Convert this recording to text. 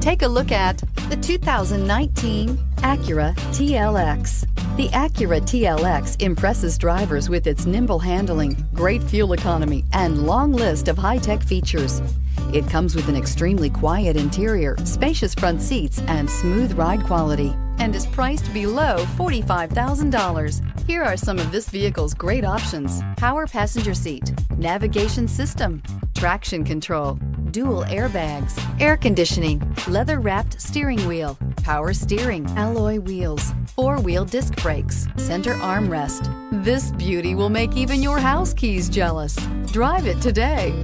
Take a look at the 2019 Acura TLX. The Acura TLX impresses drivers with its nimble handling, great fuel economy, and long list of high-tech features. It comes with an extremely quiet interior, spacious front seats, and smooth ride quality, and is priced below $45,000. Here are some of this vehicle's great options: power passenger seat, navigation system, traction control, dual airbags, air conditioning, leather-wrapped steering wheel, power steering, alloy wheels, four-wheel disc brakes, center armrest. This beauty will make even your house keys jealous. Drive it today.